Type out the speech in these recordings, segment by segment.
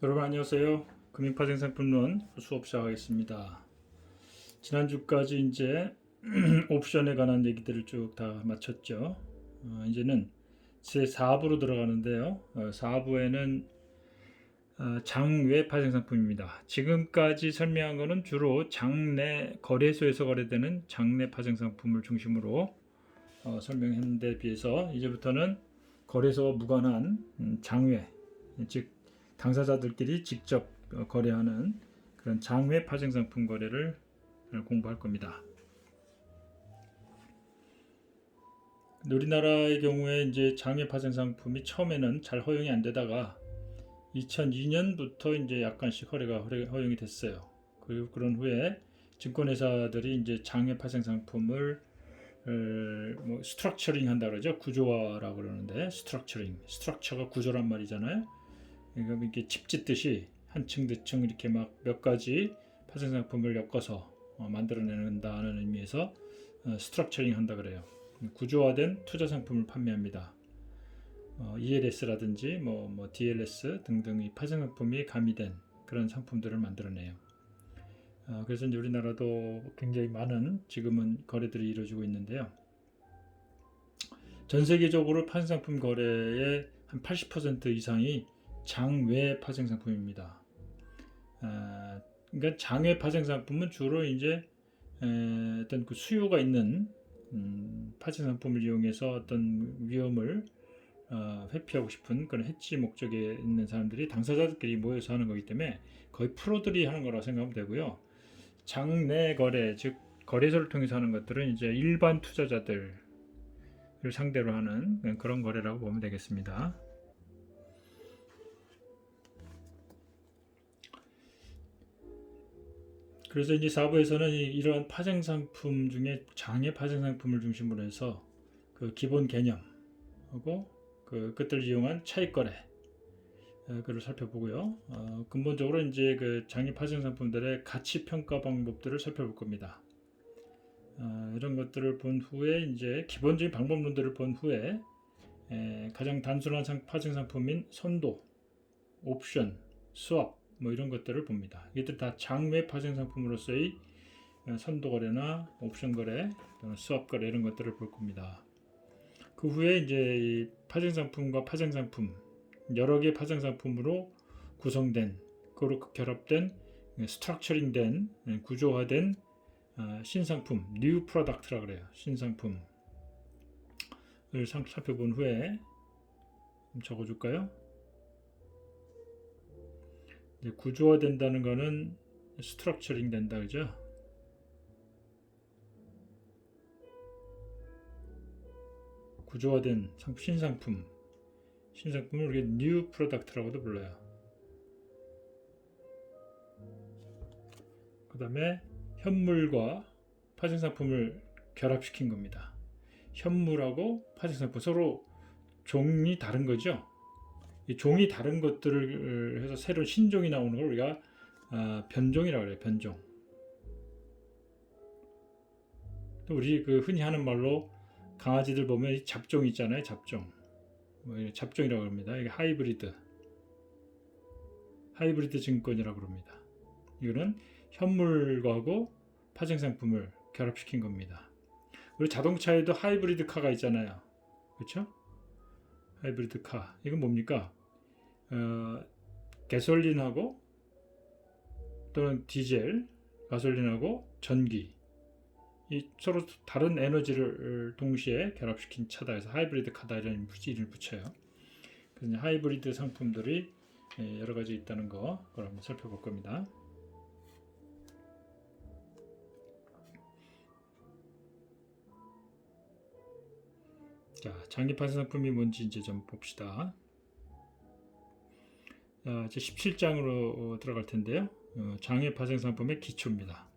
여러분 안녕하세요. 금융파생상품론 수업 시작하겠습니다. 지난주까지 이제 옵션에 관한 얘기들을 쭉 다 마쳤죠. 이제는 제 4부로 들어가는데요. 4부에는 장외 파생상품입니다. 지금까지 설명한 것은 주로 장내 거래소에서 거래되는 장내 파생상품을 중심으로 설명했는데 비해서 이제부터는 거래소와 무관한 장외, 즉 당사자들끼리 직접 거래하는 그런 장외 파생상품 거래를 공부할 겁니다. 우리나라의 경우에 이제 장외 파생상품이 처음에는 잘 허용이 안 되다가 2002년부터 이제 약간씩 허용이 됐어요. 그리고 그런 후에 증권회사들이 이제 장외 파생상품을 뭐 스트럭처링 한다 그러죠. 구조화라고 그러는데 스트럭처가 구조란 말이잖아요. 그러니까 이렇게 칩 짓듯이 한층 두층 이렇게 막 몇 가지 파생 상품을 엮어서 만들어낸다는 의미에서 스트럭처링 한다 그래요. 구조화된 투자 상품을 판매합니다. ELS라든지 뭐 DLS 등등 이 파생 상품이 가미된 그런 상품들을 만들어내요. 그래서 이제 우리나라도 굉장히 많은 지금은 거래들이 이루어지고 있는데요. 전 세계적으로 파생 상품 거래의 한 80% 이상이 장외 파생 상품입니다. 그러니까 장외 파생 상품은 주로 이제 어떤 그 수요가 있는 파생 상품을 이용해서 어떤 위험을 회피하고 싶은 그런 해치 목적에 있는 사람들이 당사자들끼리 모여서 하는 거기 때문에 거의 프로들이 하는 거라 생각하면 되고요. 장내 거래, 즉 거래소를 통해서 하는 것들은 이제 일반 투자자들을 상대로 하는 그런 거래라고 보면 되겠습니다. 그래서 이제 4부에서는 이러한 파생 상품 중에 장외 파생 상품을 중심으로 해서 그 기본 개념하고 그것들을 이용한 차익 거래 그를 살펴보고요. 근본적으로 이제 그 장외 파생 상품들의 가치 평가 방법들을 살펴볼 겁니다. 이런 것들을 본 후에 이제 기본적인 방법론들을 본 후에 가장 단순한 파생 상품인 선도, 옵션, 스왑 뭐 이런 것들을 봅니다. 이것들 다 장외 파생 상품으로서의 선도 거래나 옵션 거래, 스왑 거래 이런 것들을 볼 겁니다. 그 후에 이제 이 파생 상품과 파생 상품 여러 개의 파생 상품으로 구성된 그로 결합된 스트럭처링된 구조화된 신상품, 뉴 프로덕트라 그래요. 신상품을 살펴본 후에 적어줄까요? 구조화된다는 거는 스트럭처링 된다 그죠? 구조화된 신상품을 우리가 뉴 프로덕트라고도 불러요. 그 다음에 현물과 파생 상품을 결합시킨 겁니다. 현물하고 파생 상품 서로 종이 다른 거죠. 이 종이 다른 것들을 해서 새로운 신종이 나오는 걸 우리가 변종이라고 그래요. 변종. 또 우리 그 흔히 하는 말로 강아지들 보면 잡종 있잖아요. 잡종. 잡종이라고 합니다. 이게 하이브리드 증권이라고 합니다. 이거는 현물과고 파생 상품을 결합시킨 겁니다. 우리 자동차에도 하이브리드 카가 있잖아요. 그렇죠? 하이브리드 카. 이건 뭡니까? 가솔린하고 또는 디젤, 가솔린하고 전기 이 서로 다른 에너지를 동시에 결합시킨 차다 해서 하이브리드 카다 이런 이름을 붙여요. 그래서 하이브리드 상품들이 여러 가지 있다는 거 그걸 한번 살펴볼 겁니다. 자, 장기 파생 상품이 뭔지 이제 좀 봅시다. 이제 17장으로 들어갈 텐데요. 장외 파생 상품의 기초입니다.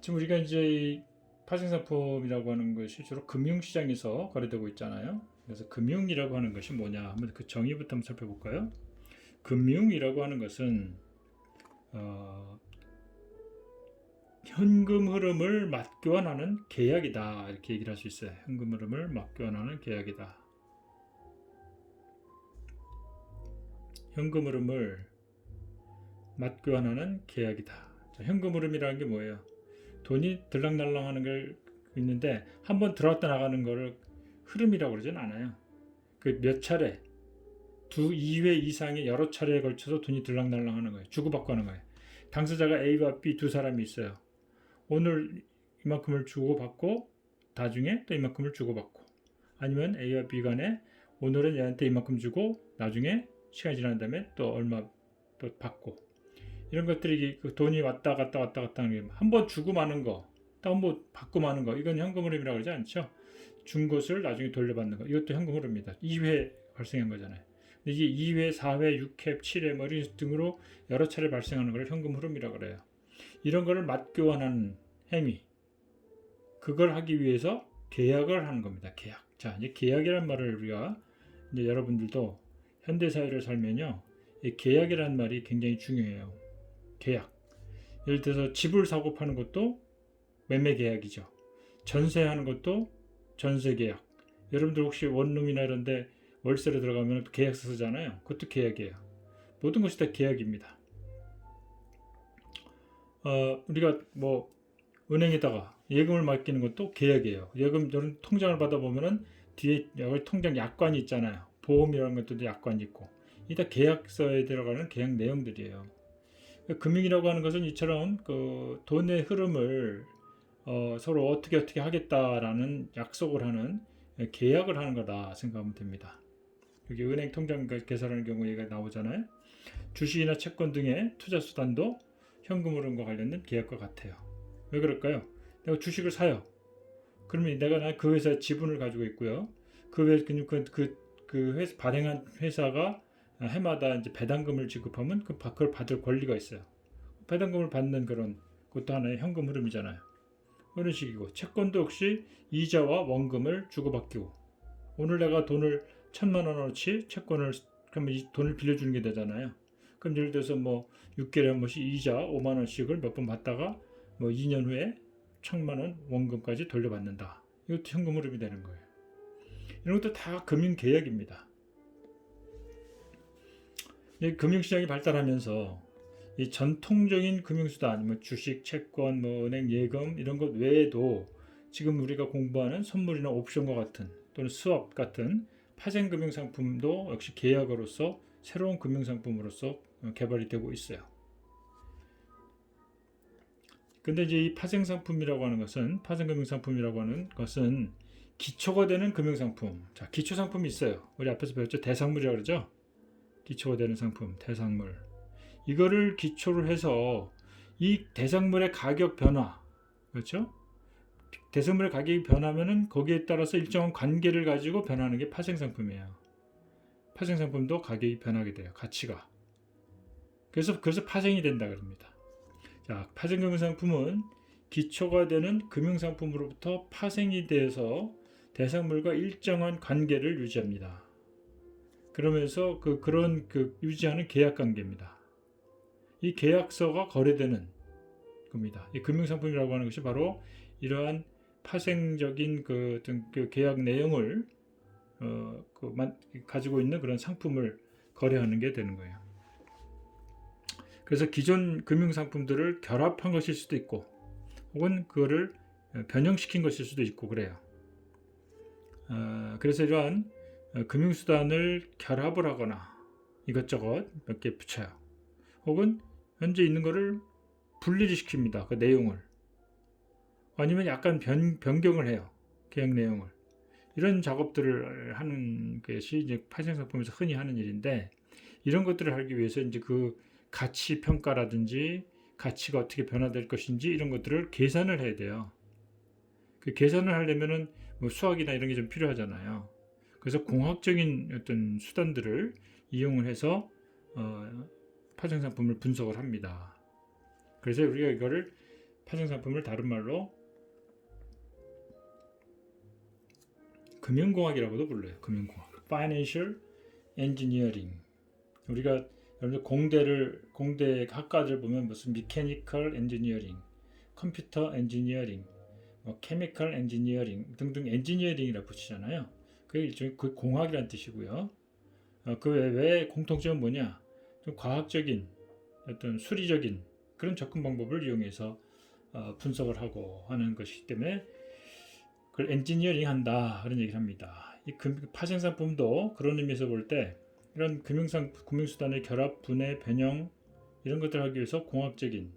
지금 우리가 이제 파생 상품이라고 하는 것이 주로 금융시장에서 거래되고 있잖아요. 그래서 금융이라고 하는 것이 뭐냐 한번 그 정의부터 한번 살펴볼까요? 금융이라고 하는 것은 현금 흐름을 맞교환하는 계약이다 이렇게 얘기를 할 수 있어요. 현금 흐름을 맞교환하는 계약이다. 현금 흐름을 맞교환하는 계약이다. 자, 현금 흐름이라는 게 뭐예요? 돈이 들락날락하는 걸 있는데 한번 들어왔다 나가는 거를 흐름이라고 그러진 않아요. 그 몇 차례, 2회 이상의 여러 차례에 걸쳐서 돈이 들락날락하는 거예요. 주고받고 하는 거예요. 당사자가 A와 B 두 사람이 있어요. 오늘 이만큼을 주고받고 나중에 또 이만큼을 주고받고, 아니면 A와 B 간에 오늘은 얘한테 이만큼 주고 나중에 시간이 지난 다음에 또 얼마 또 받고, 이런 것들이 그 돈이 왔다 갔다 하는 게 한 번 주고 마는 거, 또 한 번 받고 마는 거, 이건 현금 흐름이라고 그러지 않죠. 준 것을 나중에 돌려받는 거, 이것도 현금 흐름입니다. 2회 발생한 거잖아요. 이게 2회, 4회, 6회, 7회 뭐 이런 등으로 여러 차례 발생하는 걸 현금 흐름이라고 그래요. 이런 거를 맞교환하는 행위, 그걸 하기 위해서 계약을 하는 겁니다. 계약. 자, 이제 계약이라는 말을 우리가 이제 여러분들도 현대 사회를 살면요, 이 계약이라는 말이 굉장히 중요해요. 계약. 예를 들어서 집을 사고 파는 것도 매매 계약이죠. 전세하는 것도 전세 계약. 여러분들 혹시 원룸이나 이런데 월세로 들어가면 계약서 쓰잖아요. 그것도 계약이에요. 모든 것이 다 계약입니다. 우리가 뭐 은행에다가 예금을 맡기는 것도 계약이에요. 예금 이런 통장을 받아보면은 뒤에 여기 통장 약관이 있잖아요. 보험이라는 것도 약관이 있고, 이 다 계약서에 들어가는 계약 내용들이에요. 금융이라고 하는 것은 이처럼 그 돈의 흐름을 서로 어떻게 하겠다라는 약속을 하는, 계약을 하는 거다 생각하면 됩니다. 여기 은행 통장 개설하는 경우 얘가 나오잖아요. 주식이나 채권 등의 투자 수단도 현금 흐름과 관련된 계약과 같아요. 왜 그럴까요? 내가 주식을 사요. 그러면 내가 그 회사의 지분을 가지고 있고요. 그 회사 발행한 회사가 해마다 이제 배당금을 지급하면 그걸 받을 권리가 있어요. 배당금을 받는 그런 것도 하나의 현금 흐름이잖아요. 그런 식이고, 채권도 역시 이자와 원금을 주고받기고, 오늘 내가 돈을 1,000,000원어치 채권을, 그러면 이 돈을 빌려주는 게 되잖아요. 그럼 예를 들어서 뭐 6개월에 한 번씩 이자 50,000원씩을 몇 번 받다가 뭐 2년 후에 1,000,000원 원금까지 돌려받는다. 이것도 현금 흐름이 되는 거예요. 이런 것도 다 금융계약입니다. 금융시장이 발달하면서 이 전통적인 금융수단, 뭐 주식, 채권, 뭐 은행, 예금 이런 것 외에도 지금 우리가 공부하는 선물이나 옵션과 같은, 또는 수업 같은 파생 금융상품도 역시 계약으로서 새로운 금융상품으로서 개발이 되고 있어요. 근데 이제 이 파생상품이라고 하는 것은, 파생금융상품이라고 하는 것은 기초가 되는 금융상품. 자, 기초상품이 있어요. 우리 앞에서 배웠죠? 대상물이라고 그러죠? 기초가 되는 상품, 대상물. 이거를 기초로 해서 이 대상물의 가격 변화, 그렇죠? 대상물의 가격이 변하면은 거기에 따라서 일정한 관계를 가지고 변하는 게 파생상품이에요. 파생상품도 가격이 변하게 돼요. 가치가. 그래서 파생이 된다 그럽니다. 자, 파생금융상품은 기초가 되는 금융상품으로부터 파생이 돼서 대상물과 일정한 관계를 유지합니다. 그러면서 그런 유지하는 계약관계입니다. 이 계약서가 거래되는 겁니다. 이 금융상품이라고 하는 것이 바로 이러한 파생적인 그 계약 내용을 가지고 있는 그런 상품을 거래하는 게 되는 거예요. 그래서 기존 금융상품들을 결합한 것일 수도 있고, 혹은 그거를 변형시킨 것일 수도 있고 그래요. 그래서 이러한 금융수단을 결합을 하거나 이것저것 몇 개 붙여요. 혹은 현재 있는 거를 분리를 시킵니다. 그 내용을. 아니면 약간 변경을 해요. 계약 내용을. 이런 작업들을 하는 것이 이제 파생상품에서 흔히 하는 일인데, 이런 것들을 하기 위해서 이제 그 가치 평가라든지 가치가 어떻게 변화될 것인지 이런 것들을 계산을 해야 돼요. 그 계산을 하려면은 뭐 수학이나 이런 게 좀 필요하잖아요. 그래서 공학적인 어떤 수단들을 이용을 해서 파생상품을 분석을 합니다. 그래서 우리가 이거를 파생상품을 다른 말로 금융공학이라고도 불러요. 금융공학, Financial Engineering. 우리가 여러분들 공대 학과들 보면 무슨 Mechanical Engineering, Computer Engineering, 뭐 Chemical Engineering 등등 엔지니어링이라고 붙이잖아요. 그게 일종의 그 공학이라는 뜻이고요. 그 외에 공통점은 뭐냐? 좀 과학적인 어떤 수리적인 그런 접근 방법을 이용해서 분석을 하고 하는 것이기 때문에 그걸 엔지니어링 한다 그런 얘기를 합니다. 이 파생상품도 그런 의미에서 볼 때 이런 금융수단의 결합, 분해, 변형 이런 것들을 하기 위해서 공학적인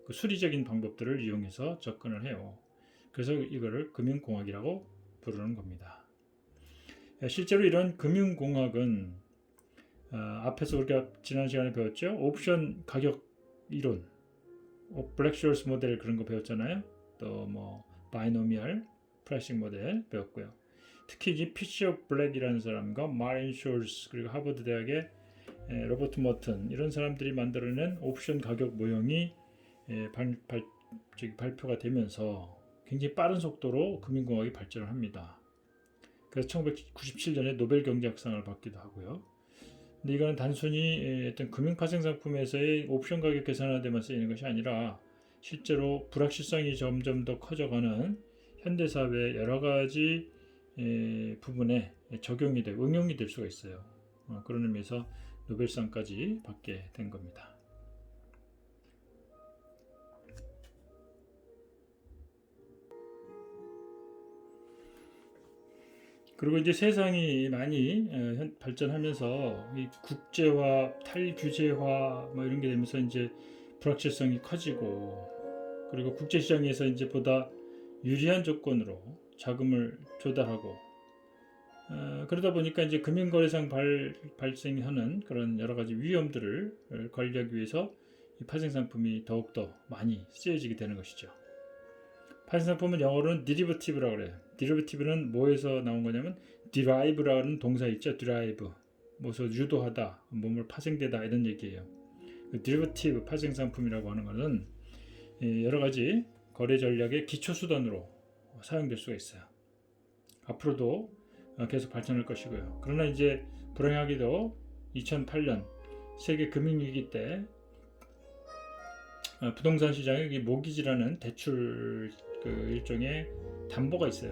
그 수리적인 방법들을 이용해서 접근을 해요. 그래서 이거를 금융공학이라고 부르는 겁니다. 실제로 이런 금융공학은 앞에서 우리가 지난 시간에 배웠죠. 옵션 가격 이론, 블랙쇼어스 모델 그런 거 배웠잖아요. 또 뭐 바이노미얼 프라이싱 모델 배웠고요. 특히 이 피셔 블랙이라는 사람과 마린 숄스 그리고 하버드 대학의 로버트 머튼 이런 사람들이 만들어낸 옵션 가격 모형이 발표가 되면서 굉장히 빠른 속도로 금융공학이 발전을 합니다. 그래서 1997년에 노벨 경제학상을 받기도 하고요. 근데 이거는 단순히 어떤 금융파생상품에서의 옵션 가격 계산하는 데만 쓰이는 것이 아니라 실제로 불확실성이 점점 더 커져가는 현대사회의 여러 가지 부분에 적용이 되고 응용이 될 수가 있어요. 그런 의미에서 노벨상까지 받게 된 겁니다. 그리고 이제 세상이 많이 발전하면서 이 국제화, 탈규제화 뭐 이런 게 되면서 이제 불확실성이 커지고 그리고 국제시장에서 이제 보다 유리한 조건으로 자금을 조달하고 그러다 보니까 이제 금융거래상 발생하는 그런 여러 가지 위험들을 관리하기 위해서 이 파생상품이 더욱더 많이 쓰여지게 되는 것이죠. 파생상품은 영어로는 derivative,라고 그래요. derivative는 뭐에서 나온 거냐면 derive라는 동사 있죠. derive, 뭐서 유도하다, 몸을 파생되다 이런 얘기예요. derivative 파생상품이라고 하는 것은 여러 가지 거래 전략의 기초 수단으로 사용될 수가 있어요. 앞으로도 계속 발전할 것이고요. 그러나 이제 불행하게도 2008년 세계 금융위기 때 부동산 시장에 모기지라는 대출 일종의 담보가 있어요.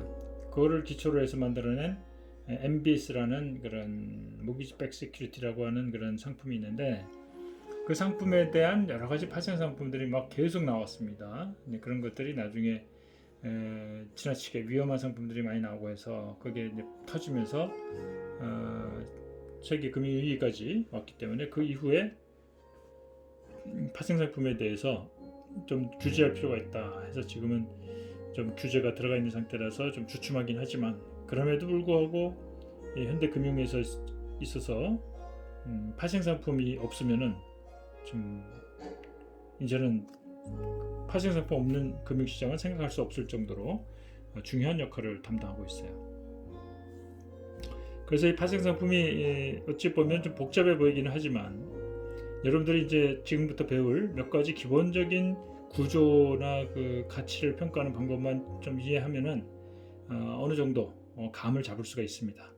그거를 기초로 해서 만들어낸 MBS라는 그런 모기지 백 세큐리티라고 하는 그런 상품이 있는데 그 상품에 대한 여러 가지 파생 상품들이 막 계속 나왔습니다. 그런 것들이 나중에 지나치게 위험한 상품들이 많이 나오고 해서 그게 이제 터지면서 세계 금융 위기까지 왔기 때문에 그 이후에 파생 상품에 대해서 좀 규제할 필요가 있다 해서 지금은 좀 규제가 들어가 있는 상태라서 좀 주춤하긴 하지만 그럼에도 불구하고 현대 금융에서 있어서 파생 상품이 없으면은 좀 이제는 파생 상품 없는 금융시장은 생각할 수 없을 정도로 중요한 역할을 담당하고 있어요. 그래서 이 파생 상품이 어찌 보면 좀 복잡해 보이기는 하지만 여러분들이 이제 지금부터 배울 몇 가지 기본적인 구조나 그 가치를 평가하는 방법만 좀 이해하면은 어느 정도 감을 잡을 수가 있습니다.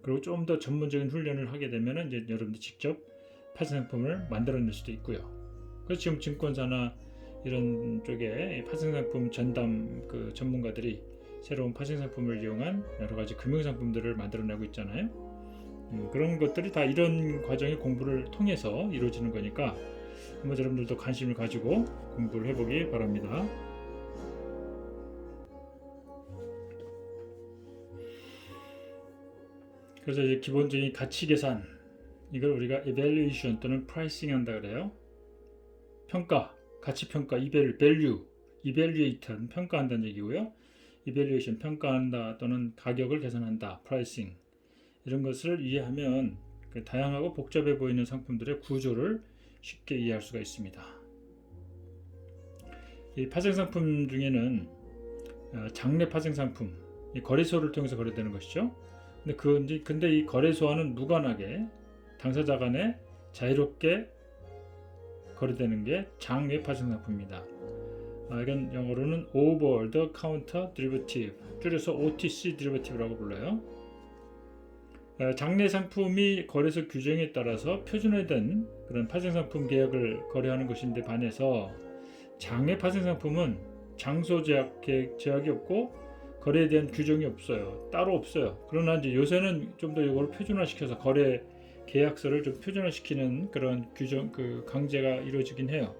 그리고 좀 더 전문적인 훈련을 하게 되면은 이제 여러분들 직접 파생 상품을 만들어낼 수도 있고요. 그래서 지금 증권사나 이런 쪽에 파생 상품 전담 그 전문가들이 새로운 파생 상품을 이용한 여러 가지 금융 상품들을 만들어내고 있잖아요. 그런 것들이 다 이런 과정의 공부를 통해서 이루어지는 거니까 한번 여러분들도 관심을 가지고 공부를 해보기 바랍니다. 그래서 이제 기본적인 가치 계산 이걸 우리가 evaluation 또는 pricing 한다 그래요. 평가, 가치 평가, value, evaluate는 평가한다는 얘기고요. evaluation 평가한다 또는 가격을 계산한다, pricing 이런 것을 이해하면 다양하고 복잡해 보이는 상품들의 구조를 쉽게 이해할 수가 있습니다. 이 파생 상품 중에는 장내 파생 상품, 거래소를 통해서 거래되는 것이죠. 근데 이 거래소와는 무관하게 당사자 간에 자유롭게 거래되는 게 장외 파생 상품입니다. 이건 영어로는 Over the Counter Derivative, 줄여서 OTC Derivative라고 불러요. 장내 상품이 거래소 규정에 따라서 표준화된 그런 파생상품 계약을 거래하는 것인데 반해서 장외 파생상품은 장소 제약이 없고 거래에 대한 규정이 없어요. 따로 없어요. 그러나 이제 요새는 좀 더 이걸 표준화시켜서 거래 계약서를 좀 표준화시키는 그런 규정, 강제가 이루어지긴 해요.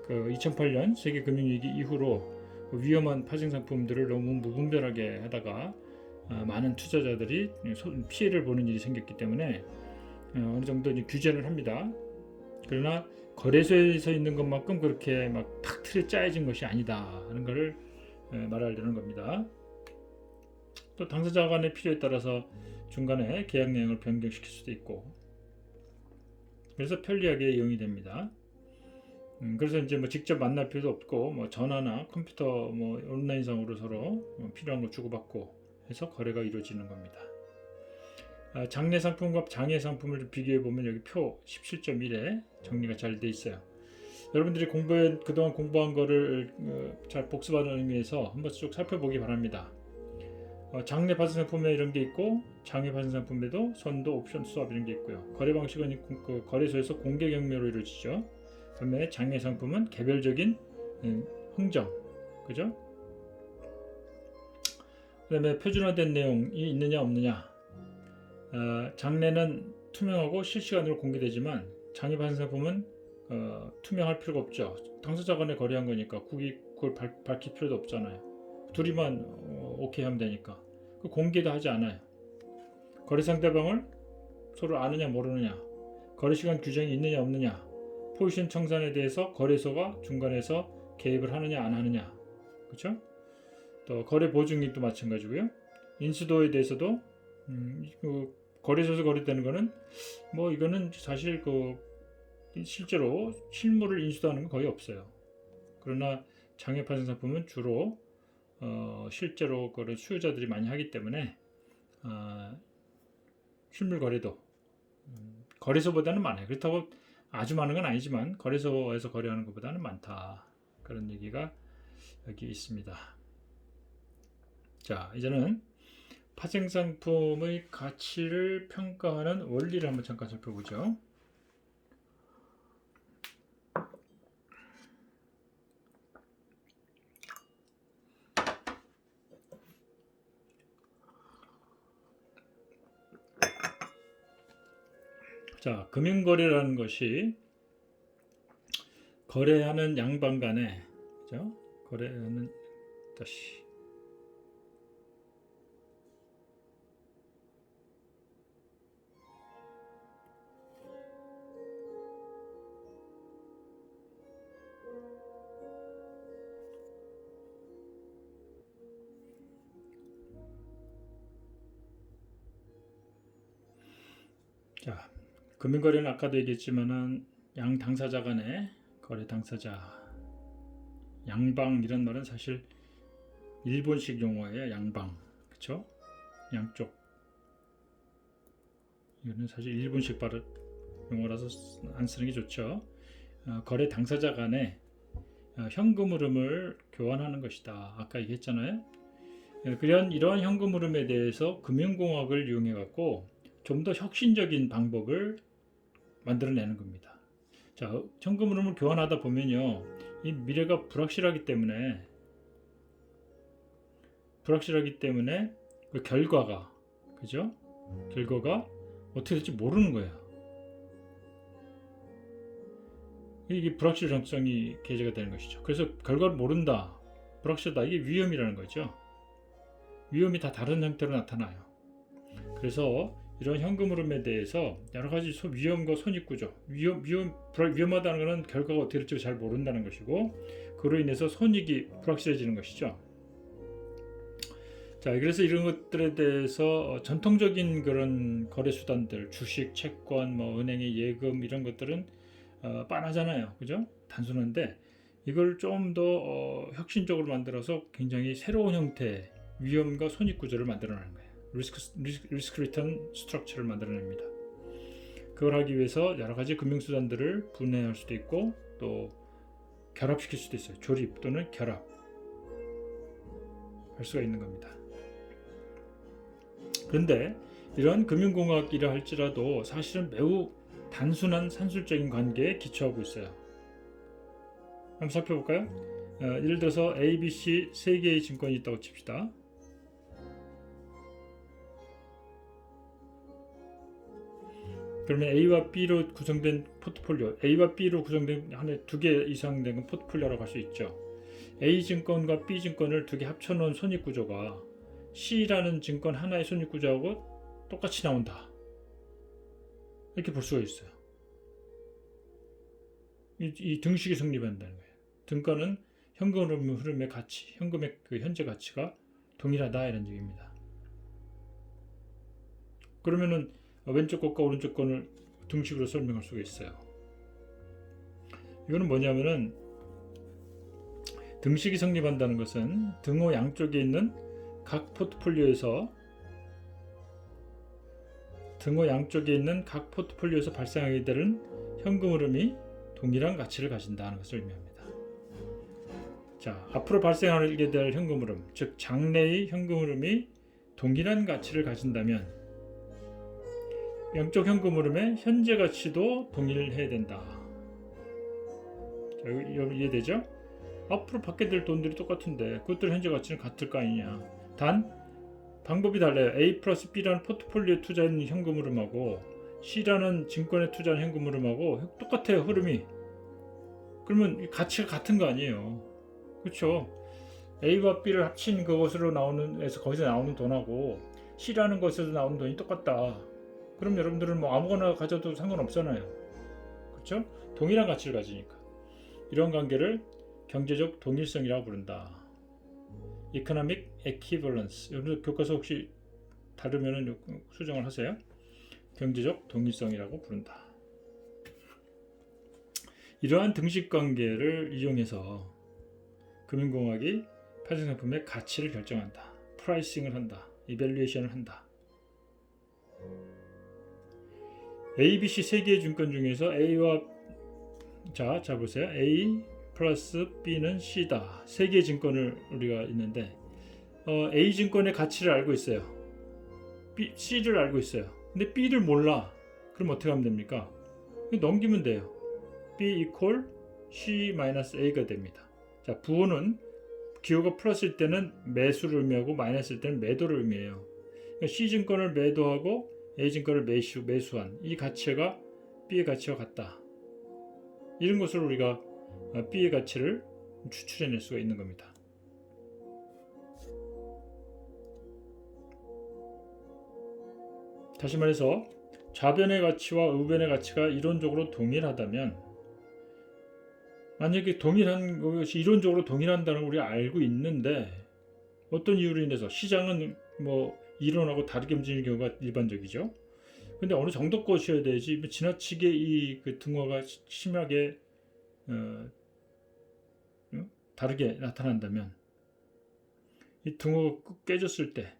2008년 세계 금융위기 이후로 위험한 파생 상품들을 너무 무분별하게 하다가 많은 투자자들이 피해를 보는 일이 생겼기 때문에 어느 정도 이제 규제를 합니다. 그러나 거래소에서 있는 것만큼 그렇게 막 탁 틀에 짜여진 것이 아니다 하는 것을 말하려는 겁니다. 또 당사자 간의 필요에 따라서 중간에 계약 내용을 변경시킬 수도 있고, 그래서 편리하게 이용이 됩니다. 그래서 이제 뭐 직접 만날 필요도 없고, 뭐 전화나 컴퓨터, 뭐 온라인상으로 서로 필요한 거 주고받고 해서 거래가 이루어지는 겁니다. 장내 상품과 장외 상품을 비교해 보면 여기 표 17.1에 정리가 잘 돼 있어요. 여러분들이 그동안 공부한 거를 잘 복습하는 의미에서 한번 쭉 살펴보기 바랍니다. 장내 파생 상품에 이런 게 있고, 장외 파생 상품에도 선도, 옵션, 수합 이런 게 있고요. 거래 방식은 거래소에서 공개 경매로 이루어지죠. 그다음에 장외 상품은 개별적인 흥정, 그죠? 그다음에 표준화된 내용이 있느냐 없느냐. 장내는 투명하고 실시간으로 공개되지만 장외 파생 상품은 투명할 필요가 없죠. 당사자 간에 거래한 거니까 그걸 밝힐 필요도 없잖아요. 둘이만 오케이 하면 되니까. 공개도 하지 않아요. 거래 상대방을 서로 아느냐 모르느냐, 거래 시간 규정이 있느냐 없느냐, 포지션 청산에 대해서 거래소가 중간에서 개입을 하느냐 안 하느냐, 그렇죠? 또 거래 보증인도 마찬가지고요. 인수도에 대해서도 거래소에서 거래되는 거는 뭐 이거는 사실 실제로 실물을 인수하는 건 거의 없어요. 그러나 장외 파생 상품은 주로 실제로 그런 수요자들이 많이 하기 때문에 실물 거래도 거래소보다는 많아요. 그렇다고 아주 많은 건 아니지만 거래소에서 거래하는 것보다는 많다. 그런 얘기가 여기 있습니다. 자, 이제는 파생 상품의 가치를 평가하는 원리를 한번 잠깐 살펴보죠. 자, 금융거래라는 것이 거래하는 양방 간에, 그죠? 거래하는 다시 자, 금융거래는 아까도 얘기했지만은 양 당사자 간의 거래 당사자, 양방 이런 말은 사실 일본식 용어예요. 양방, 그렇죠? 양쪽. 이거는 사실 일본식 발음 용어라서 안 쓰는 게 좋죠. 거래 당사자 간에 현금 흐름을 교환하는 것이다. 아까 얘기했잖아요. 이러한 현금 흐름에 대해서 금융공학을 이용해 갖고 좀 더 혁신적인 방법을 만들어내는 겁니다. 자, 현금 흐름을 교환하다 보면요, 이 미래가 불확실하기 때문에 그 결과가, 그죠? 결과가 어떻게 될지 모르는 거예요. 이게 불확실성이 계제가 되는 것이죠. 그래서 결과를 모른다, 불확실하다, 이게 위험이라는 거죠. 위험이 다 다른 형태로 나타나요. 그래서 이런 현금 흐름에 대해서 여러 가지 위험과 손익구조, 위험하다는 것은 결과가 어떻게 될지 잘 모른다는 것이고, 그로 인해서 손익이 불확실해지는 것이죠. 자, 그래서 이런 것들에 대해서 전통적인 그런 거래 수단들, 주식, 채권, 뭐 은행의 예금 이런 것들은 빤하잖아요, 그죠? 단순한데 이걸 좀 더 혁신적으로 만들어서 굉장히 새로운 형태의 위험과 손익 구조를 만들어내는 거예요. 리스크 리턴 스트럭처를 만들어냅니다. 그걸 하기 위해서 여러 가지 금융 수단들을 분해할 수도 있고 또 결합시킬 수도 있어요. 조립 또는 결합 할 수가 있는 겁니다. 그런데 이런 금융공학이라 할지라도 사실은 매우 단순한 산술적인 관계에 기초하고 있어요. 한번 살펴볼까요? 예를 들어서 ABC 3개의 증권이 있다고 칩시다. 그러면 A와 B로 구성된 포트폴리오, A와 B로 구성된 하나의 2개 이상 된 포트폴리오라고 할 수 있죠. A 증권과 B 증권을 2개 합쳐놓은 손익구조가 C라는 증권 하나의 손익구조하고 똑같이 나온다. 이렇게 볼 수가 있어요. 이 등식이 성립한다는 거예요. 등가는 현금 흐름의 가치, 현금의 그 현재 가치가 동일하다 이런 얘기입니다. 그러면은 왼쪽 것과 오른쪽 것을 등식으로 설명할 수가 있어요. 이거는 뭐냐면은 등식이 성립한다는 것은 등호 양쪽에 있는 각 포트폴리오에서 발생하게 되는 현금 흐름이 동일한 가치를 가진다는 것을 의미합니다. 자, 앞으로 발생하게 될 현금 흐름, 즉 장래의 현금 흐름이 동일한 가치를 가진다면 양쪽 현금 흐름의 현재 가치도 동일해야 된다. 자, 이해되죠? 앞으로 받게 될 돈들이 똑같은데 그것들 현재 가치는 같을 거 아니냐. 단 방법이 달라요. A 플러스 B라는 포트폴리오에 투자한 현금 흐름하고 C라는 증권에 투자한 현금 흐름하고 똑같아요, 흐름이. 그러면 가치가 같은 거 아니에요. 그렇죠? A와 B를 합친 그것으로 거기서 나오는 돈하고 C라는 것에서 나오는 돈이 똑같다. 그럼 여러분들은 뭐 아무거나 가져도 상관없잖아요. 그렇죠? 동일한 가치를 가지니까. 이런 관계를 경제적 동일성이라고 부른다. Economic Equivalence. 여러분 교과서 혹시 다르면은 수정을 하세요. 경제적 동일성이라고 부른다. 이러한 등식 관계를 이용해서 금융공학이 파생상품의 가치를 결정한다. 프라이싱을 한다. 이밸류에이션을 한다. A, B, C 세 개의 증권 중에서 A와 자 보세요. A 플러스 B는 C다. 세 개의 증권을 우리가 있는데 A 증권의 가치를 알고 있어요. C를 알고 있어요. 근데 B를 몰라. 그럼 어떻게 하면 됩니까? 넘기면 돼요. B equal C-A가 됩니다. 자, 부호는 기호가 플러스일 때는 매수를 의미하고 마이너스일 때는 매도를 의미해요. 그러니까 C 증권을 매도하고 A 증권을 매수한 이 가치가 B의 가치와 같다. 이런 것을 우리가 B의 가치를 추출해낼 수가 있는 겁니다. 다시 말해서 좌변의 가치와 우변의 가치가 이론적으로 동일하다면, 만약에 동일한 것이 이론적으로 동일한다는 걸 우리가 알고 있는데 어떤 이유로 인해서 시장은 뭐 이론하고 다르게 움직이는 경우가 일반적이죠. 근데 어느 정도 것이어야 되지 지나치게 이 그 등호가 심하게 다르게 나타난다면 이 등호가 깨졌을 때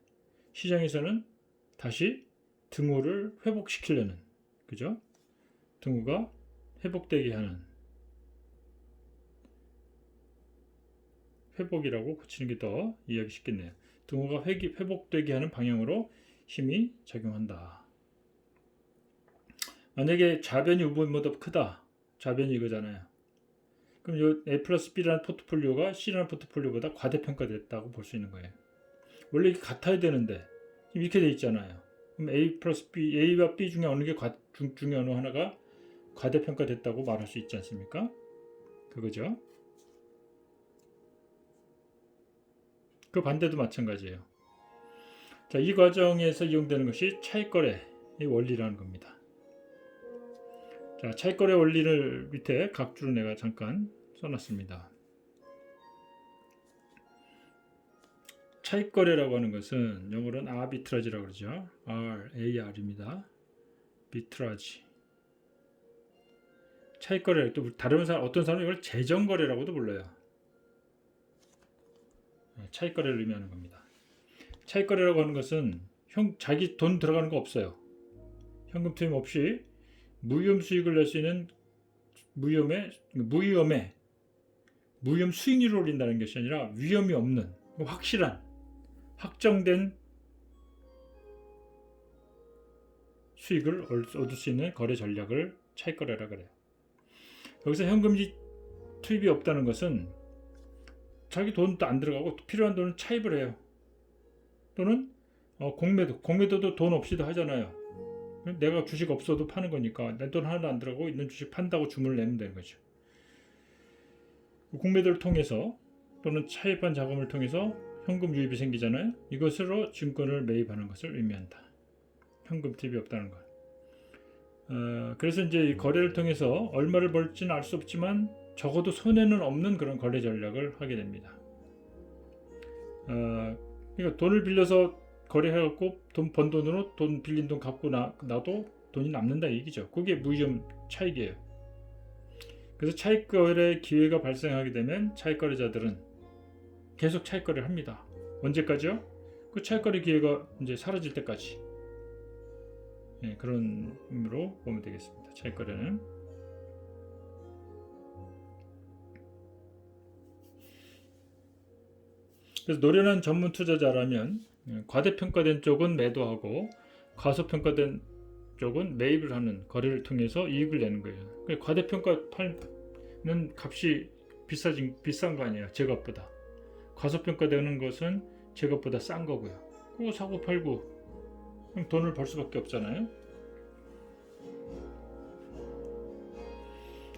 시장에서는 다시 등호를 회복시키려는, 그죠? 등호가 회복되게 하는, 회복이라고 고치는 게 더 이해하기 쉽겠네요. 등호가 회복되게 하는 방향으로 힘이 작용한다. 만약에 좌변이 우변보다 크다. 좌변이 이거잖아요. 그럼 이 A 플러스 B라는 포트폴리오가 C라는 포트폴리오보다 과대평가됐다고 볼 수 있는 거예요. 원래 이렇게 같아야 되는데 이렇게 돼 있잖아요. 그럼 A 플러스 B, A와 B 중에 어느 게 중에 어느 하나가 과대평가됐다고 말할 수 있지 않습니까? 그거죠. 그 반대도 마찬가지예요. 자, 이 과정에서 이용되는 것이 차익거래의 원리라는 겁니다. 자, 차익거래 원리를 밑에 각주로 내가 잠깐 써놨습니다. 차익거래라고 하는 것은 영어로는 아비트라지라고 그러죠. RAR입니다. 비트라지. 차익거래, 또 다른 사람, 어떤 사람은 이걸 재정거래라고도 불러요. 차익거래를 의미하는 겁니다. 차익거래라고 하는 것은 자기 돈 들어가는 거 없어요. 현금 투입 없이 무위험 수익을 낼 수 있는 무위험 수익률을 올린다는 것이 아니라 위험이 없는 확실한 확정된 수익을 얻을 수 있는 거래 전략을 차익거래라고 그래요. 여기서 현금이 투입이 없다는 것은 자기 돈도 안 들어가고 필요한 돈은 차입을 해요. 또는 공매도도 돈 없이도 하잖아요. 내가 주식 없어도 파는 거니까 내 돈 하나도 안 들어가고 있는 주식 판다고 주문을 내면 되는 거죠. 공매도를 통해서 또는 차입한 자금을 통해서 현금 유입이 생기잖아요. 이것으로 증권을 매입하는 것을 의미한다. 현금 투입이 없다는 것. 그래서 이제 이 거래를 통해서 얼마를 벌지는 알 수 없지만 적어도 손해는 없는 그런 거래 전략을 하게 됩니다. 그러니까 돈을 빌려서 거래해갖고 번 돈으로 돈 빌린 돈 갚고 나도 돈이 남는다 얘기죠. 그게 무이점 차익이에요. 그래서 차익 거래 기회가 발생하게 되면 차익 거래자들은 계속 차익 거래를 합니다. 언제까지요? 그 차익 거래 기회가 이제 사라질 때까지. 네, 그런 의미로 보면 되겠습니다. 차익 거래는. 그래서 노련한 전문 투자자라면 과대평가된 쪽은 매도하고 과소평가된 쪽은 매입을 하는 거래를 통해서 이익을 내는 거예요. 과대평가는 값이 비싼 거 아니에요. 제 값보다. 과소평가되는 것은 제 값보다 싼 거고요. 그거 사고 팔고 그럼 돈을 벌 수밖에 없잖아요.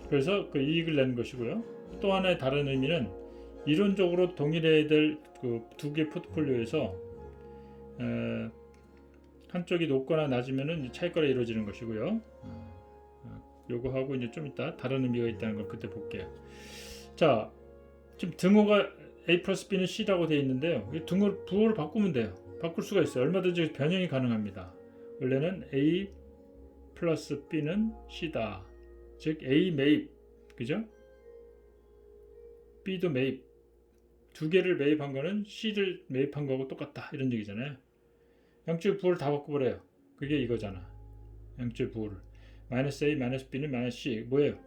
그래서 그 이익을 내는 것이고요. 또 하나의 다른 의미는 이론적으로 동일해야 될 그 두 개 포트폴리오에서 한쪽이 높거나 낮으면은 차익거래 이루어지는 것이고요. 요거하고 이제 좀 이따 다른 의미가 있다는 걸 그때 볼게요. 자, 지금 등호가 A 플러스 B는 C라고 되어 있는데요. 부호를 바꾸면 돼요. 바꿀 수가 있어요. 얼마든지 변형이 가능합니다. 원래는 A 플러스 B는 C다. 즉 A 매입, 그죠? B도 매입. 두 개를 매입한 거는 C를 매입한 거하고 똑같다. 이런 얘기잖아요. 양쪽의 부호를 다 바꿔버려요. 그게 이거잖아. 양쪽의 부호를. 마이너스 A, 마이너스 B는 마이너스 C. 뭐예요?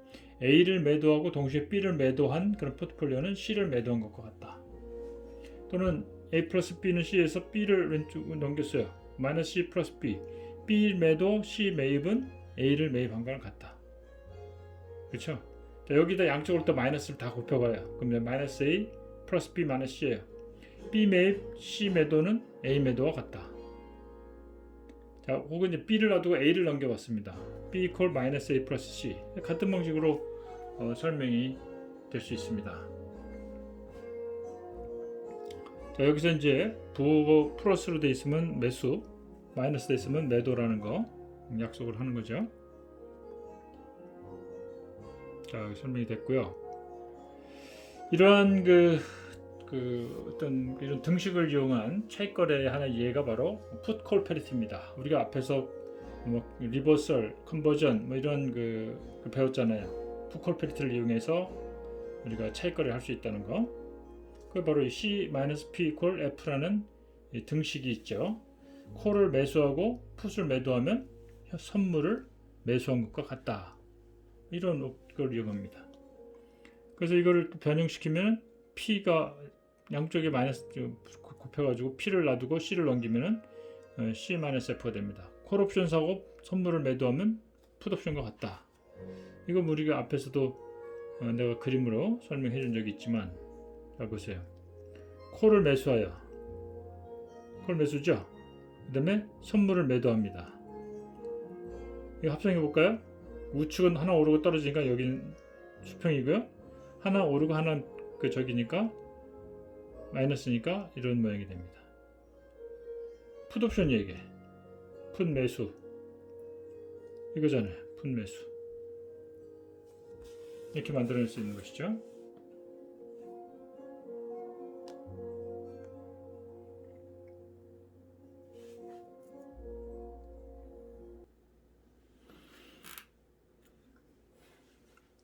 A를 매도하고 동시에 B를 매도한 그런 포트폴리오는 C를 매도한 것과 같다. 또는 A 플러스 B는 C에서 B를 왼쪽으로 넘겼어요. 마이너스 C 플러스 B. B 매도, C 매입은 A를 매입한 거랑 같다. 그렇죠? 자, 여기다 양쪽으로 또 마이너스를 다 곱혀봐요. 그러면 마이너스 A 플러스 B 마이너스 C예요. B 매입, C 매도는 A 매도와 같다. 자, 혹은 이제 B를 놔두고 A를 넘겨봤습니다. B equal 마이너스 A 플러스 C. 같은 방식으로 설명이 될 수 있습니다. 자, 여기서 이제 부호가 플러스로 돼 있으면 매수, 마이너스 돼 있으면 매도라는 거 약속을 하는 거죠. 자, 설명이 됐고요. 이러한 어떤 이런 등식을 이용한 차익 거래의 하나의 예가 바로 풋콜 패리티입니다. 우리가 앞에서 뭐 리버설, 컨버전 뭐 이런 배웠잖아요. 풋콜 패리티를 이용해서 우리가 차익 거래를 할 수 있다는 거. 그 바로 이 C-P equal F라는 이 등식이 있죠. 콜을 매수하고 풋을 매도하면 선물을 매수한 것과 같다. 이런 걸 이용합니다. 그래서 이거를 또 변형시키면 P가 양쪽에 마이너스 곱해가지고 P를 놔두고 C를 넘기면은 C-F가 됩니다. 콜 옵션 사고 선물을 매도하면 풋 옵션과 같다. 이건 우리가 앞에서도 내가 그림으로 설명해 준 적이 있지만, 자 보세요. 콜을 매수하여, 콜 매수죠? 그 다음에 선물을 매도합니다. 이거 합성해 볼까요? 우측은 하나 오르고 떨어지니까 여기는 수평이고요. 하나 오르고 하나 저기니까 마이너스니까 이런 모양이 됩니다. 풋 옵션이 이게 풋 매수 이거잖아요. 풋 매수 이렇게 만들어낼 수 있는 것이죠.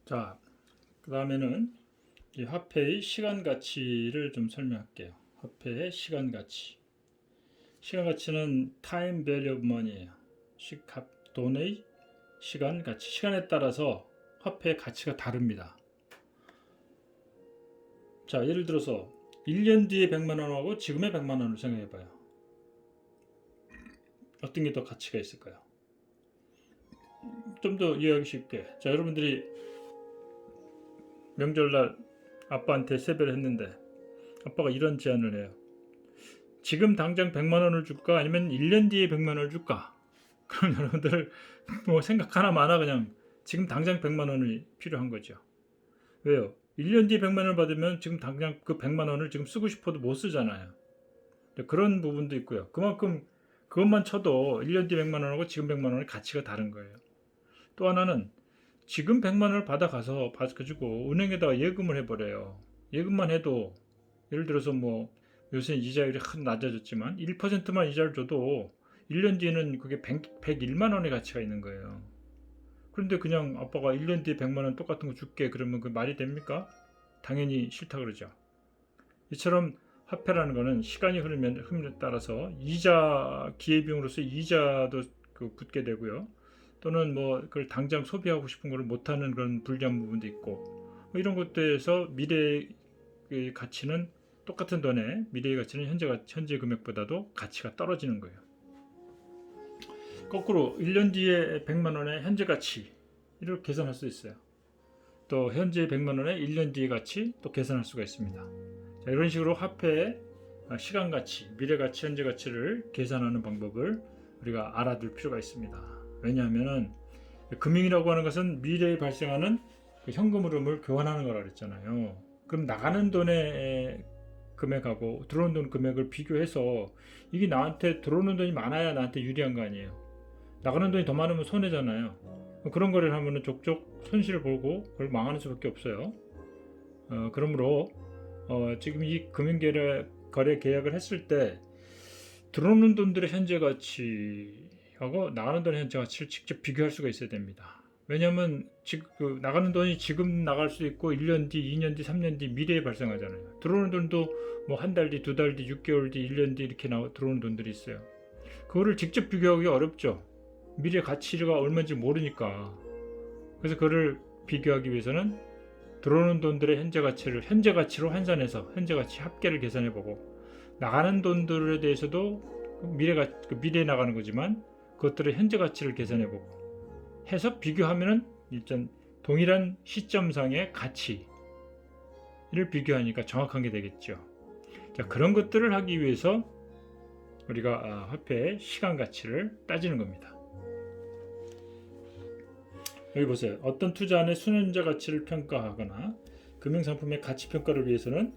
자, 그 다음에는 이 화폐의 시간 가치를 좀 설명할게요. 화폐의 시간 가치. 시간 가치는 time value of money예요. 돈의 시간 가치. 시간에 따라서 화폐의 가치가 다릅니다. 자, 예를 들어서 1년 뒤에 100만 원하고 지금의 100만 원을 생각해 봐요. 어떤 게 더 가치가 있을까요? 좀 더 이해하기 쉽게. 자, 여러분들이 명절날 아빠한테 세배를 했는데 아빠가 이런 제안을 해요. 지금 당장 100만 원을 줄까? 아니면 1년 뒤에 100만 원을 줄까? 그럼 여러분들 뭐 생각 하나 많아 그냥 지금 당장 100만 원이 필요한 거죠. 왜요? 1년 뒤에 100만 원을 받으면 지금 당장 그 100만 원을 지금 쓰고 싶어도 못 쓰잖아요. 그런 부분도 있고요. 그만큼 그것만 쳐도 1년 뒤에 100만 원하고 지금 100만 원의 가치가 다른 거예요. 또 하나는 지금 100만 원을 받아가지고 은행에다가 예금을 해버려요. 예금만 해도 예를 들어서 뭐 요새 이자율이 낮아졌지만 1%만 이자를 줘도 1년 뒤에는 그게 101만 원의 가치가 있는 거예요. 그런데 그냥 아빠가 1년 뒤에 100만 원 똑같은 거 줄게 그러면 그 말이 됩니까? 당연히 싫다 그러죠. 이처럼 화폐라는 거는 시간이 흐름에 따라서 이자 기회비용으로서 이자도 붙게 되고요. 또는 뭐 그걸 당장 소비하고 싶은 걸 못하는 그런 불리한 부분도 있고 뭐 이런 것들에서 미래의 가치는 똑같은 돈에 미래의 가치는 현재 금액보다도 가치가 떨어지는 거예요. 거꾸로 1년 뒤에 100만 원의 현재 가치 이렇게 계산할 수 있어요. 또 현재 100만 원의 1년 뒤의 가치 또 계산할 수가 있습니다. 자, 이런 식으로 화폐의 시간 가치, 미래 가치, 현재 가치를 계산하는 방법을 우리가 알아둘 필요가 있습니다. 왜냐하면 금융이라고 하는 것은 미래에 발생하는 현금 흐름을 교환하는 거라 그랬잖아요. 그럼 나가는 돈의 금액하고 들어오는 돈 금액을 비교해서 이게 나한테 들어오는 돈이 많아야 나한테 유리한 거 아니에요. 나가는 돈이 더 많으면 손해잖아요. 그런 거래를 하면 족족 손실을 보고 그걸 망하는 수밖에 없어요. 그러므로 지금 이 거래 계약을 했을 때 들어오는 돈들의 현재 가치하고 나가는 돈의 현재 가치를 직접 비교할 수가 있어야 됩니다. 왜냐하면 지금 나가는 돈이 지금 나갈 수 있고 1년 뒤, 2년 뒤, 3년 뒤 미래에 발생하잖아요. 들어오는 돈도 뭐 한 달 뒤, 두 달 뒤, 6개월 뒤, 1년 뒤 이렇게 들어오는 돈들이 있어요. 그거를 직접 비교하기 어렵죠. 미래 가치가 얼마인지 모르니까. 그래서 그거를 비교하기 위해서는 들어오는 돈들의 현재 가치로 환산해서 현재 가치 합계를 계산해보고 나가는 돈들에 대해서도 미래에 나가는 거지만 그것들의 현재 가치를 계산해보고 해서 비교하면은 일단 동일한 시점상의 가치를 비교하니까 정확한 게 되겠죠. 자, 그런 것들을 하기 위해서 우리가 화폐의 시간 가치를 따지는 겁니다. 여기 보세요. 어떤 투자안의 수년자 가치를 평가하거나 금융상품의 가치 평가를 위해서는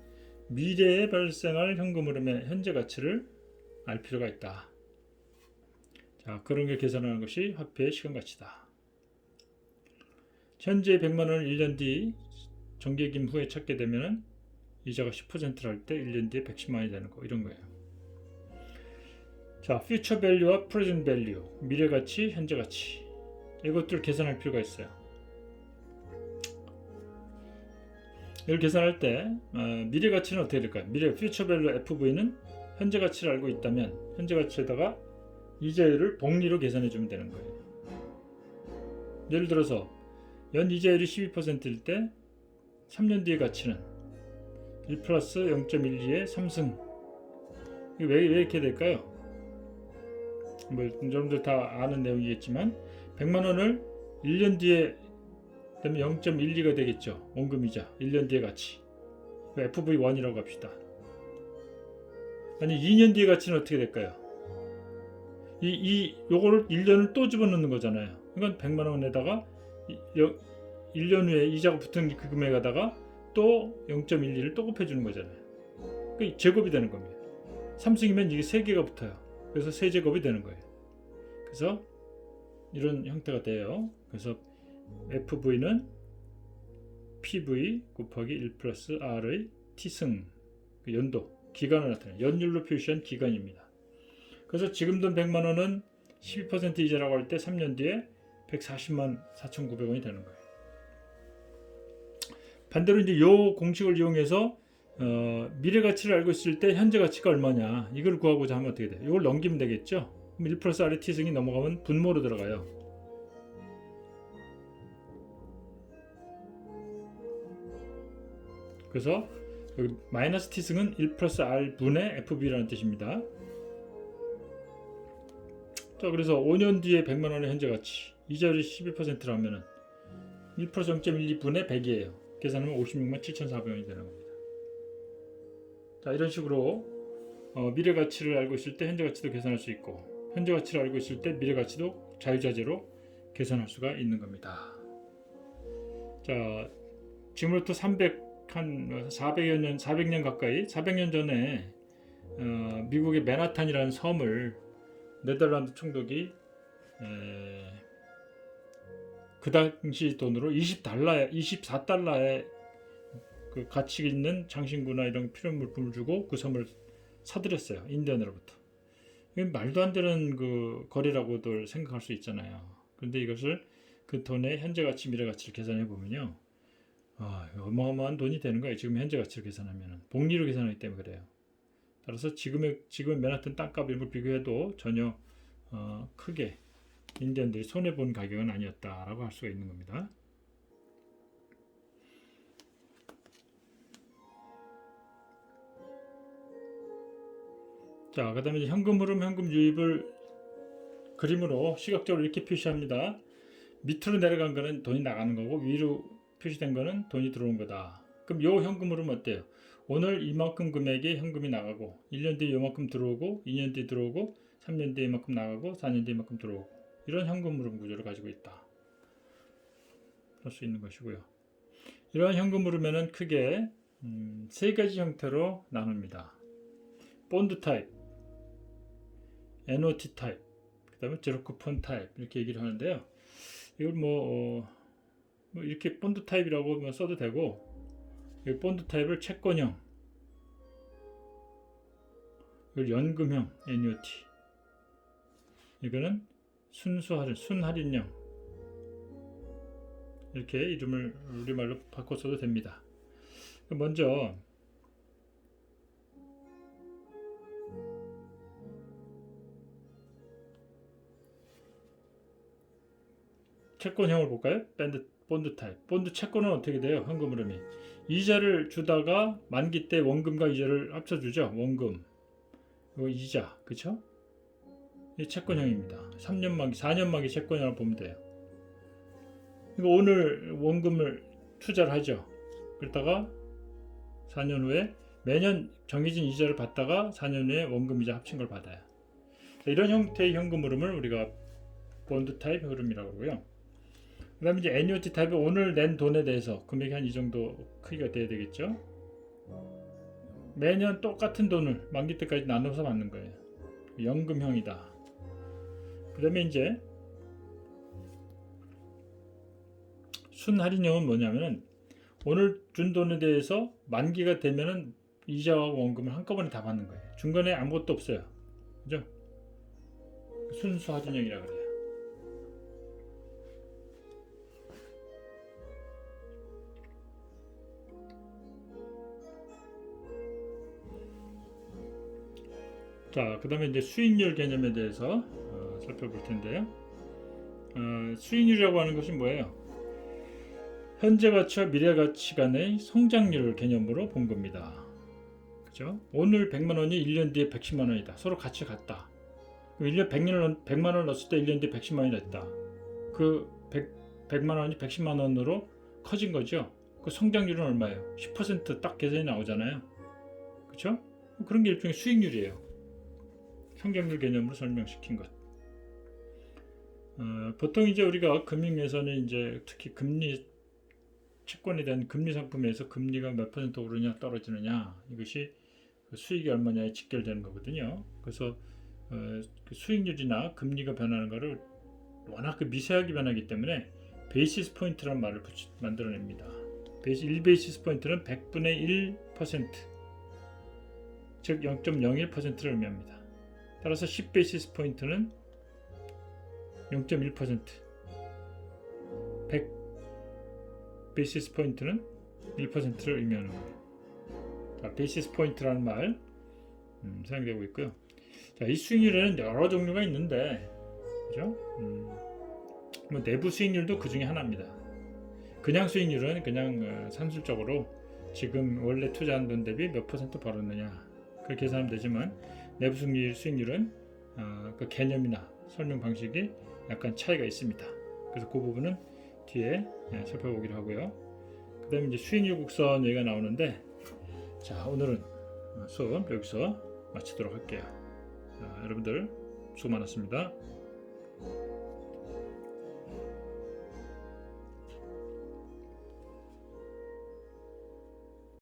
미래에 발생할 현금 흐름의 현재 가치를 알 필요가 있다. 자, 그런 게 계산하는 것이 화폐의 시간 가치다. 현재 100만 원을 1년 뒤 정기예금 후에 찾게 되면 이자가 10%를 할 때 1년 뒤에 110만 원이 되는 거 이런 거예요. 자, future value와 present value, 미래 가치, 현재 가치 이것들을 계산할 필요가 있어요. 이걸 계산할 때 미래 가치는 어떻게 될까요? 미래 future value FV는 현재 가치를 알고 있다면 현재 가치에다가 이자율을 복리로 계산해 주면 되는 거예요. 예를 들어서 연 이자율이 12%일 때 3년 뒤의 가치는 1 플러스 0.12의 3승. 이게 왜 이렇게 될까요? 뭐 여러분들 다 아는 내용이겠지만 100만 원을 1년 뒤에 되면 0.12가 되겠죠. 원금이자 1년 뒤의 가치. FV1이라고 합시다. 아니 2년 뒤의 가치는 어떻게 될까요? 요거를 1년을 또 집어넣는 거잖아요. 그러니까 100만 원에다가 1년 후에 이자가 붙은 그 금액에다가 또 0.12를 또 곱해주는 거잖아요. 그 제곱이 되는 겁니다. 3승이면 이게 3개가 붙어요. 그래서 세제곱이 되는 거예요. 그래서 이런 형태가 돼요. 그래서 FV는 PV 곱하기 1 플러스 R의 T승, 그 연도, 기간을 나타내요. 연율로 표시한 기간입니다. 그래서 지금 돈 100만 원은 12% 이자라고 할 때 3년 뒤에 140만 4,900원이 되는 거예요. 반대로 이제 이 공식을 이용해서 미래 가치를 알고 있을 때 현재 가치가 얼마냐 이걸 구하고자 하면 어떻게 돼요? 이걸 넘기면 되겠죠. 1 플러스 R의 T승이 넘어가면 분모로 들어가요. 그래서 여기 마이너스 T승은 1 플러스 R 분의 FB라는 뜻입니다. 자, 그래서 5년 뒤에 100만 원의 현재 가치 이자율이 12%라면은 1 플러스 0.12 분의 100이에요. 계산하면 56만 7,400원이 되는 겁니다. 자, 이런 식으로 미래 가치를 알고 있을 때 현재 가치도 계산할 수 있고 현재 가치를 알고 있을 때 미래 가치도 자유자재로 계산할 수가 있는 겁니다. 자, 지금부터 400년 가까이 400년 전에 미국의 맨하탄이라는 섬을 네덜란드 총독이 그 당시 돈으로 24달러에 그 가치 있는 장신구나 이런 필요한 물품을 주고 그 섬을 사들였어요. 인디언으로부터. 이건 말도 안 되는 그 거래라고들 생각할 수 있잖아요. 그런데 이것을 그 돈의 현재 가치, 미래 가치를 계산해 보면요, 어마어마한 돈이 되는 거예요. 지금 현재 가치를 계산하면 복리로 계산하기 때문에 그래요. 따라서 지금의 맨하탄 땅값 이런 걸 비교해도 전혀 크게 인디언들이 손해 본 가격은 아니었다라고 할 수가 있는 겁니다. 자, 그다음에 현금 흐름, 현금 유입을 그림으로 시각적으로 이렇게 표시합니다. 밑으로 내려간 거는 돈이 나가는 거고 위로 표시된 거는 돈이 들어온 거다. 그럼 요 현금 흐름 어때요? 오늘 이만큼 금액의 현금이 나가고 1년 뒤에 이만큼 들어오고 2년 뒤에 들어오고 3년 뒤에 이만큼 나가고 4년 뒤에 이만큼 들어오고 이런 현금 흐름 구조를 가지고 있다. 할 수 있는 것이고요. 이러한 현금 흐름에는 크게 세 가지 형태로 나눕니다. 본드 타입, NOT 타입, 그 다음에 제로 쿠폰 타입 이렇게 얘기를 하는데요. 이걸 뭐 이렇게 본드 타입이라고 써도 되고, 이 본드 타입을 채권형, 이걸 연금형 NOT, 이거는 순할인형 이렇게 이름을 우리말로 바꿔 써도 됩니다. 먼저 채권형을 볼까요? 본드 타입. 본드 채권은 어떻게 돼요? 현금 흐름이 이자를 주다가 만기 때 원금과 이자를 합쳐주죠. 원금, 이거 이자, 그쵸? 이 채권형입니다. 3년 만기, 4년 만기 채권형을 보면 돼요. 그러니까 오늘 원금을 투자를 하죠. 그러다가 4년 후에 매년 정해진 이자를 받다가 4년 후에 원금 이자 합친 걸 받아요. 이런 형태의 현금 흐름을 우리가 본드 타입 흐름이라고 하고요. 그 다음에 이제 NOT 타입은 오늘 낸 돈에 대해서 금액이 한 이 정도 크기가 돼야 되겠죠. 매년 똑같은 돈을 만기 때까지 나눠서 받는 거예요. 연금형이다. 그 다음에 이제 순할인형은 뭐냐면은 오늘 준 돈에 대해서 만기가 되면은 이자와 원금을 한꺼번에 다 받는 거예요. 중간에 아무것도 없어요. 그죠? 순수 할인형이라 그래요. 자, 그 다음에 이제 수익률 개념에 대해서 살펴볼 텐데요. 수익률이라고 하는 것이 뭐예요? 현재 가치와 미래 가치 간의 성장률 개념으로 본 겁니다. 그죠? 오늘 100만 원이 1년 뒤에 110만 원이다. 서로 가치가 같다. 1년 100만 원을 넣었을 때 1년 뒤에 110만 원이 됐다. 그 100만 원이 110만 원으로 커진 거죠. 그 성장률은 얼마예요? 10%딱 계산이 나오잖아요. 그렇죠? 그런 게 일종의 수익률이에요. 성장률 개념으로 설명시킨 것. 보통 이제 우리가 금융에서는 이제 특히 금리 채권에 대한 금리 상품에서 금리가 몇 퍼센트 오르냐 떨어지느냐 이것이 수익이 얼마냐에 직결되는 거거든요. 그래서 그 수익률이나 금리가 변하는 것을 워낙 미세하게 변하기 때문에 베이시스 포인트라는 말을 만들어냅니다. 1베이시스 포인트는 100분의 1%, 즉 0.01%를 의미합니다. 따라서 10베이시스 포인트는 0.1%, 100 베이시스 포인트는 1%를 의미하는 거예요. 자, 베이시스 포인트라는 말 사용되고 있고요. 자, 이 수익률에는 여러 종류가 있는데, 그죠? 뭐 내부 수익률도 그 중에 하나입니다. 그냥 수익률은 그냥 산술적으로 지금 원래 투자한 돈 대비 몇 퍼센트 벌었느냐 그렇게 계산하면 되지만, 내부 수익률은 그 개념이나 설명 방식이 약간 차이가 있습니다. 그래서 그 부분은 뒤에 살펴보기로 하고요. 그 다음에 이제 수익률 곡선 얘기가 나오는데, 자, 오늘은 수업 여기서 마치도록 할게요. 자, 여러분들 수고 많았습니다.